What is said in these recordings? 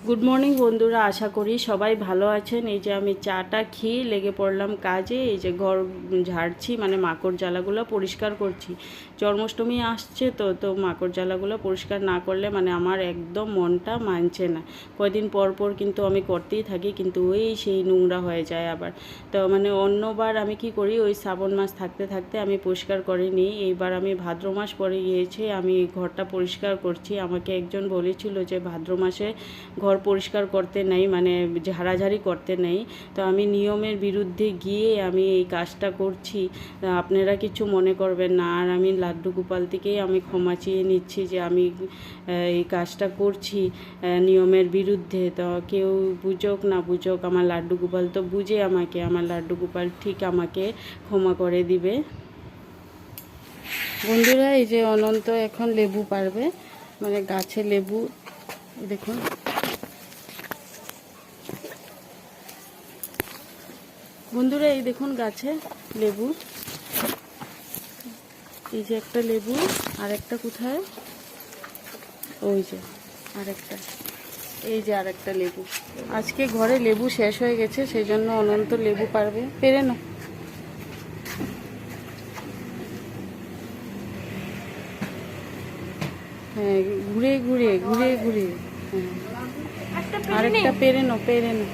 Good morning বন্ধুরা, আশা করি সবাই ভালো আছেন। এই যে আমি চাটা খেয়ে লেগে পড়লাম কাজে। এই যে ঘর ঝাড়ছি, মানে মাকড় জ্বালাগুলো পরিষ্কার করছি। জন্মাষ্টমী আসছে তো তো মাকড় জ্বালাগুলো পরিষ্কার না করলে মানে আমার একদম মনটা মানছে না। কয়দিন পর পর কিন্তু আমি করতেই থাকি, কিন্তু ওই সেই নোংরা হয়ে যায় আবার। তো মানে অন্যবার আমি কি করি, ওই শ্রাবণ মাস থাকতে থাকতে আমি পরিষ্কার করে নিই। এইবার আমি ভাদ্র মাস পরে গিয়েছে, আমি ঘরটা পরিষ্কার করছি। আমাকে একজন বলেছিল যে ভাদ্র মাসে ঘর পরিষ্কার করতে নেই, মানে ঝাড়াঝাড়ি করতে নেই। তো আমি নিয়মের বিরুদ্ধে গিয়ে আমি এই কাজটা করছি। আপনারা কিছু মনে করবেন না। আর আমি লাড্ডু গোপাল থেকেই আমি ক্ষমা চেয়ে নিচ্ছি যে আমি এই কাজটা করছি নিয়মের বিরুদ্ধে। তো কেউ বুঝোক না বুঝোক, আমার লাড্ডু গোপাল তো বুঝে আমাকে, আমার লাড্ডু গোপাল ঠিক আমাকে ক্ষমা করে দিবে। বন্ধুরা, এই যে অনন্ত এখন লেবু পারবে, মানে গাছে লেবু দেখুন। বন্ধুরা, এই দেখুন গাছে লেবু। এই যে একটা লেবু, আর একটা কোথায়, ওই যে আরেকটা, এই যে আরেকটা লেবু। আজকে ঘরে লেবু শেষ হয়ে গেছে, সেই জন্য অনন্ত লেবু পারবে। পেরে না, হ্যাঁ, ঘুরে ঘুরে ঘুরে ঘুরে, হ্যাঁ আরেকটা পেরে নো, পেরে নো।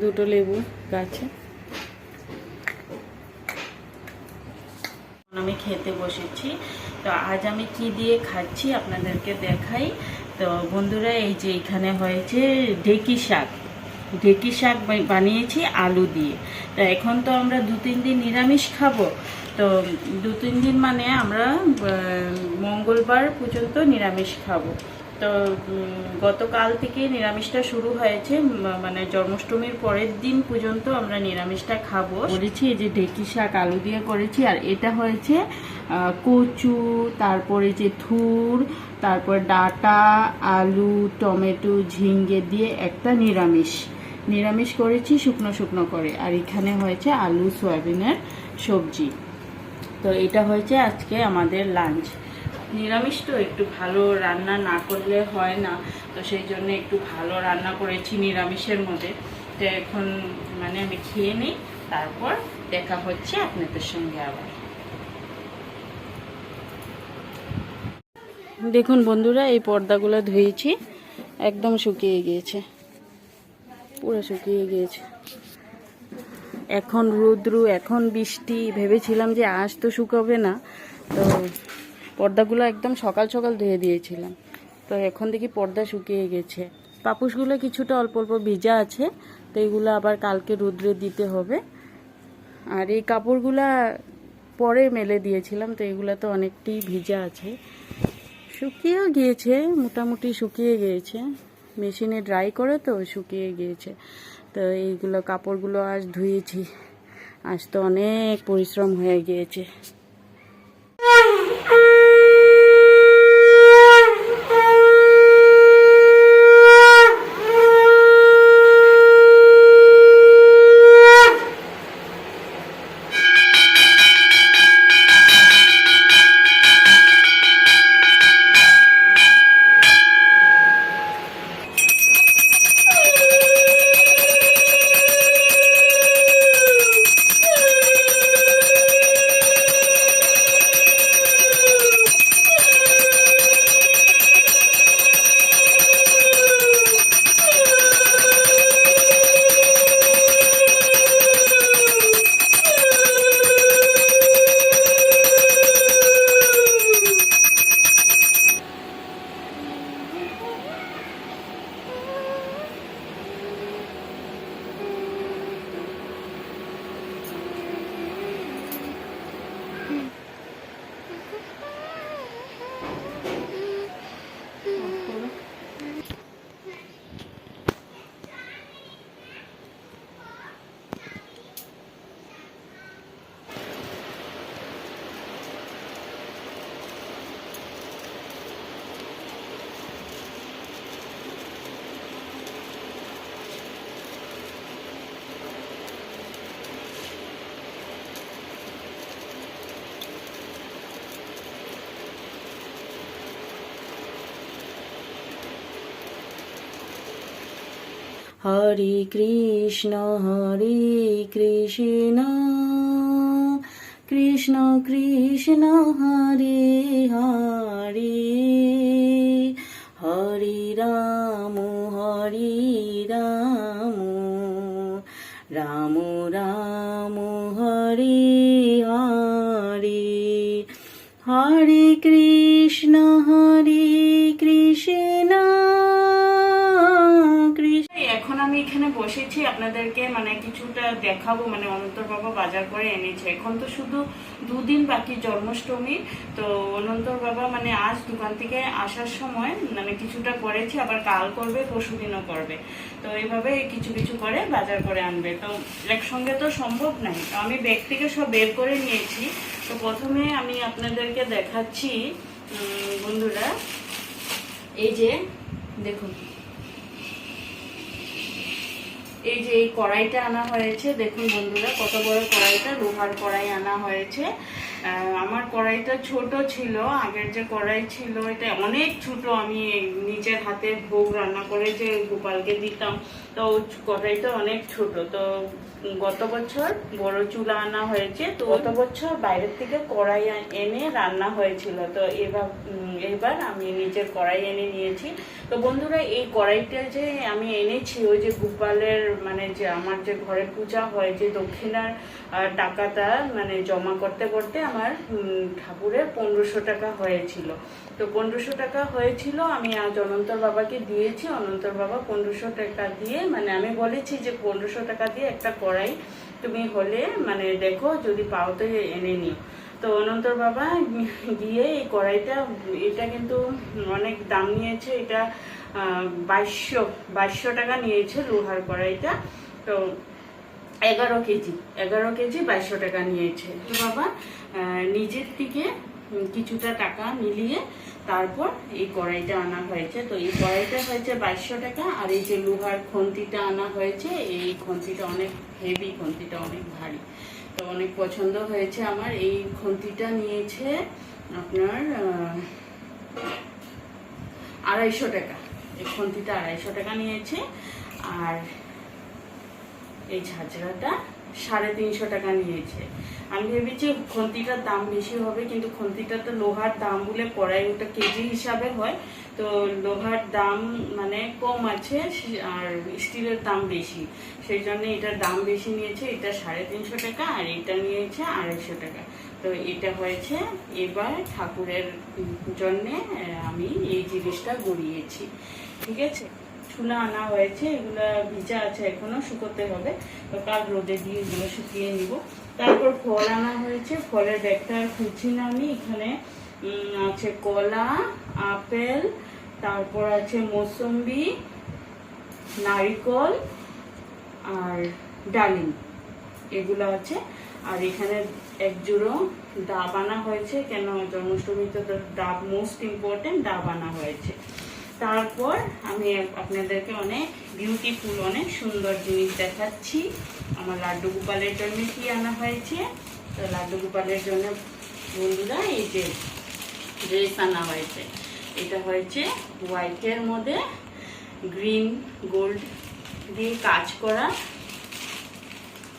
দুটো লেবু গাছে। আমি খেতে বসেছি। তো আজ আমি কি দিয়ে খাচ্ছি আপনাদেরকে দেখাই। তো বন্ধুরা, এই যে এখানে হয়েছে ঢেঁকি শাক। ঢেঁকি শাক বানিয়েছি আলু দিয়ে। তো এখন তো আমরা 2-3 দিন নিরামিষ খাবো। তো 2-3 দিন মানে আমরা মঙ্গলবার পর্যন্ত নিরামিষ খাবো। তো গতকাল থেকে নিরামিষটা শুরু হয়েছে, মানে জন্মাষ্টমীর পরের দিন পর্যন্ত আমরা নিরামিষটা খাবো বলেছি। এই যে ঢেঁকি শাক আলু দিয়ে করেছি, আর এটা হয়েছে কচু, তারপরে যে থুর, তারপর ডাঁটা, আলু, টমেটো, ঝিঙ্গে দিয়ে একটা নিরামিষ করেছি শুকনো শুকনো করে। আর এখানে হয়েছে আলু সয়াবিনের সবজি। তো এটা হয়েছে আজকে আমাদের লাঞ্চ। নিরামিষ তো একটু ভালো রান্না না করলে হয় না, তো সেই জন্য একটু ভালো রান্না করেছি নিরামিষের মধ্যে। তো এখন মানে আমি খেয়ে নিই, তারপর দেখা হচ্ছে আপনাদের সঙ্গে আবার। দেখুন বন্ধুরা, এই পর্দাগুলো ধুয়েছি, একদম শুকিয়ে গিয়েছে, পুরো শুকিয়ে গিয়েছে। এখন রৌদ্র, এখন বৃষ্টি, ভেবেছিলাম যে আজ তো শুকাবে না। তো পর্দাগুলো একদম সকাল সকাল ধুয়ে দিয়েছিলাম, তো এখন দেখি পর্দা শুকিয়ে গেছে। পাপুসগুলো কিছুটা অল্প অল্প ভিজা আছে, তো এগুলো আবার কালকে রোদ্রে দিতে হবে। আর এই কাপড়গুলা পরে মেলে দিয়েছিলাম, তো এগুলো তো অনেকটাই ভিজা আছে, শুকিয়েও গিয়েছে, মোটামুটি শুকিয়ে গিয়েছে। মেশিনে ড্রাই করে তো শুকিয়ে গিয়েছে। তো এইগুলো কাপড়গুলো আজ ধুয়েছি, আজ তো অনেক পরিশ্রম হয়ে গিয়েছে। হরে কৃষ্ণ কৃষ্ণ কৃষ্ণ হরে হরে হরে রাম রাম রাম হরে হরে হরে কৃষ্ণ কৃষ্ণ। এখন আমি এখানে বসেছি, আপনাদেরকে মানে কিছুটা দেখাবো, মানে অনন্তর বাবা বাজার করে এনেছে। এখন তো শুধু 2 দিন বাকি জন্মাষ্টমী, তো অনন্তর বাবা মানে আজ দোকান থেকে আসার সময় মানে কিছুটা করেছি, আবার কাল করবে, পরশুদিনও করবে। তো এইভাবে কিছু কিছু করে বাজার করে আনবে, তো একসঙ্গে তো সম্ভব নাই। তো আমি ব্যাগ থেকে সব বের করে নিয়েছি। তো প্রথমে আমি আপনাদেরকে দেখাচ্ছি বন্ধুরা, এই যে দেখুন, এই যে এই কড়াইটা আনা হয়েছে। দেখুন বন্ধুরা কত বড় কড়াইটা, লোহার কড়াই আনা হয়েছে। আমার কড়াইটা ছোট ছিল, আগের যে কড়াই ছিল এটা অনেক ছোট। আমি নিজের হাতে ভোগ রান্না করে যে গোপালকে দিতাম, তো কড়াইটা অনেক ছোট। তো গত বছর বড় চুলা আনা হয়েছে, তো গত বছর বাইরের থেকে কড়াই এনে রান্না হয়েছিল। তো এবার আমি নিজের কড়াই এনে নিয়েছি। তো বন্ধুরা এই কড়াইটা যে আমি এনেছি, ওই যে গোপালের মানে যে আমার যে ঘরে পূজা হয়, যে দক্ষিণার টাকাটা মানে জমা করতে করতে আমার ঠাকুরের 1500 টাকা হয়েছিল। তো 1500 টাকা হয়েছিল, আমি আজ অনন্তর বাবাকে দিয়েছি। অনন্তর বাবা 1500 টাকা দিয়ে মানে আমি বলেছি যে 1500 টাকা দিয়ে একটা কড়াই তুমি হলে মানে দেখো, যদি পাও তো এনে নিও। তো অনন্তর বাবা গিয়ে এই কড়াইটা, এটা কিন্তু অনেক দাম নিয়েছে, এটা 2200 টাকা নিয়েছে লোহার কড়াইটা। তো 11 কেজি 2200 টাকা নিয়েছে। তো বাবা নিজের থেকে কিছুটা টাকা মিলিয়ে তারপর এই কড়াইটা আনা হয়েছে। তো এই কড়াইটা হয়েছে 2200 টাকা। আর এই যে লোহার খন্তিটা আনা হয়েছে, এই খন্তিটা অনেক হেভি, খন্তিটা অনেক ভারী, তো অনেক পছন্দ হয়েছে আমার। এই খন্তিটা নিয়েছে আপনার 250 টাকা। এই খন্তিটা 250 টাকা নিয়েছে। আর এই ঝাঁঝরাটা 350 টাকা নিয়েছে। আমি ভেবেছি খন্তিটার দাম বেশি হবে, কিন্তু খন্তিটা তো লোহার দাম বলে কড়াই ওটা কেজি হিসাবে হয়, তো লোহার দাম মানে কম আছে আর স্টিলের দাম বেশি, সেই জন্য এটার দাম বেশি নিয়েছে। এটা 350 টাকা আর এটা নিয়েছে 250 টাকা। তো এটা হয়েছে এবার ঠাকুরের জন্যে আমি এই জিনিসটা গড়িয়েছি, ঠিক আছে। চুলা আনা হয়েছে, এগুলা ভিজা আছে, এখনো শুকোতে হবে। তো কাল রোদে দিয়ে এগুলো শুকিয়ে নিব। তারপর ফল আনা হয়েছে, ফলের ব্যাগটা আর খুঁজছি না আমি। এখানে আছে কলা, আপেল, তারপর আছে মৌসম্বি, নারিকল আর ডালিম, এগুলো আছে। আর এখানে এক জোড়ো ডাব আনা হয়েছে, কেন জন্মাষ্টমীতে তো ডাব মোস্ট ইম্পর্টেন্ট, ডাব আনা হয়েছে। তারপর আমি আপনাদেরকে অনেক বিউটিফুল, অনেক সুন্দর জিনিস দেখাচ্ছি। আমার লাড্ডু গোপালের জন্য কি আনা হয়েছে। তো লাড্ডু গোপালের জন্য বন্ধুরা এই যে ড্রেস আনা হয়েছে। এটা হয়েছে হোয়াইটের মধ্যে গ্রিন গোল্ড দিয়ে কাজ করা,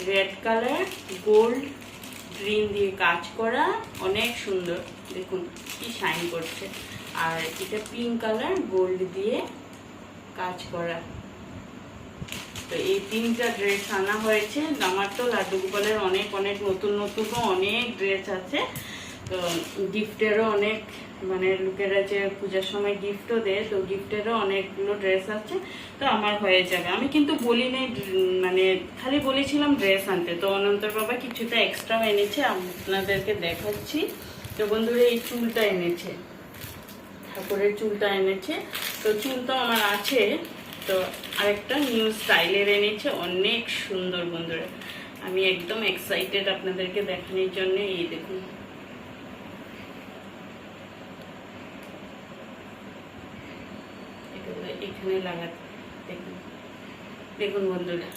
রেড কালার গোল্ড গ্রিন দিয়ে কাজ করা, অনেক সুন্দর, দেখুন কি শাইন করছে। আর এটা পিঙ্ক কালার গোল্ড দিয়ে কাজ করা। তো এই 3টা ড্রেস আনা হয়েছে। আমার তো লাড্ডু গোপালের অনেক অনেক নতুন নতুন অনেক ড্রেস আছে। তো গিফটেরও অনেক মানে লোকেরা যে পূজার সময় গিফটও দেয়, তো গিফটেরও অনেকগুলো ড্রেস আছে। তো আমার হয়ে যাবে। আমি কিন্তু বলিনি, মানে খালি বলেছিলাম ড্রেস আনতে। তো অনন্তর বাবা কিছুটা এক্সট্রাও এনেছে, আপনাদেরকে দেখাচ্ছি। তো বন্ধুরা এই চুলটা এনেছে, ঠাকুরের চুলটা এনেছে। তো চুল তো আমার আছে, তো আরেকটা নিউ স্টাইলের এনেছে, অনেক সুন্দর বন্ধুরা। আমি একদম এক্সাইটেড আপনাদেরকে দেখানোর জন্য। এই দেখুন, এখানে লাগাতে, দেখুন দেখুন বন্ধুরা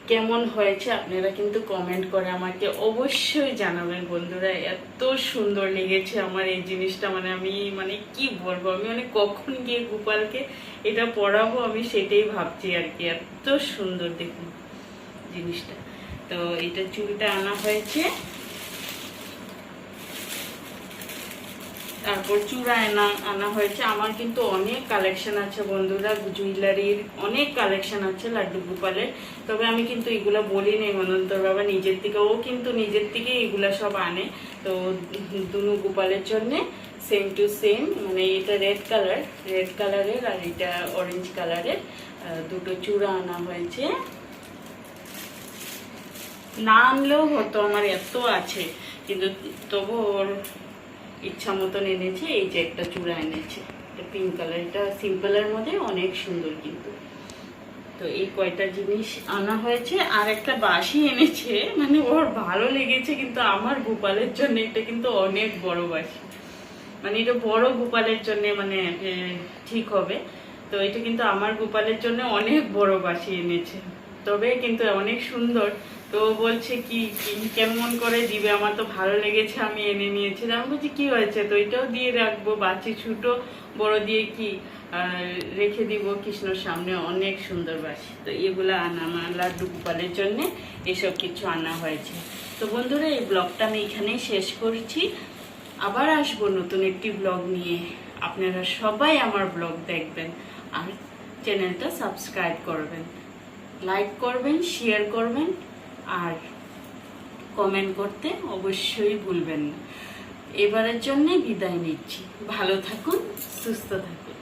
কেমন হয়েছে। আপনারা কিন্তু কমেন্ট করে আমাকে অবশ্যই জানাবেন বন্ধুরা। এত সুন্দর লেগেছে আমার এই জিনিসটা, মানে আমি মানে কি বলবো, আমি মানে কখন গিয়ে গোপালকে এটা পরাবো আমি, সেটাই ভাবছি আর কি। এত সুন্দর দেখুন জিনিসটা। তো এটা চুলটা আনা হয়েছে, তারপর চূড়া আনা হয়েছে। আমার কিন্তু অনেক কালেকশন আছে বন্ধুরা, জুয়েলারির অনেক কালেকশন আছে লাড্ডু গোপালের। তবে আমি কিন্তু এগুলা বলি নেই, মনন্তর বাবা নিজের থেকে, ও কিন্তু নিজের থেকে এগুলা সব আনে। তো দুনু গোপালের জন্য সেম টু সেম, মানে এটা রেড কালারের আর এটা অরেঞ্জ কালারের দুটো চূড়া আনা হয়েছে। না আনলেও হতো, আমার এত আছে, কিন্তু তবু ওর ইচ্ছা মতন এনেছে। এই যে একটা চূড়া এনেছে, এটা পিঙ্ক কালার, এটা সিম্পলের মধ্যে অনেক সুন্দর কিন্তু। তো এই কয়টা জিনিস আনা হয়েছে, আর একটা বাঁশি এনেছে, মানে ওর ভালো লেগেছে, কিন্তু আমার গোপালের জন্য এটা কিন্তু অনেক বড় বাঁশি, মানে এটা বড় গোপালের জন্য মানে ঠিক হবে। তো এটা কিন্তু আমার গোপালের জন্য অনেক বড় বাঁশি এনেছে, তবে কিন্তু অনেক সুন্দর। তো বলছে কি কেমন করে দিবে, আমার তো ভালো লেগেছে, আমি এনে নিয়েছি। আমি বলছি কি হয়েছে, তো এটাও দিয়ে রাখবো, বাচ্চি ছোট বড় দিয়ে কি রেখে দিব কৃষ্ণর সামনে, অনেক সুন্দর বাঁশি। তো এগুলো আনা আমার লাড্ডু গোপালের জন্য এসব কিছু আনা হয়েছে। তো বন্ধুরা, এই ব্লগটা আমি এখানেই শেষ করছি। আবার আসবো নতুন একটি ব্লগ নিয়ে। আপনারা সবাই আমার ব্লগ দেখবেন আর চ্যানেলটা সাবস্ক্রাইব করবেন, লাইক করবেন, শেয়ার করবেন আর কমেন্ট করতে অবশ্যই ভুলবেন না। এবারের জন্য বিদায় নিচ্ছি। ভালো থাকুন, সুস্থ থাকুন।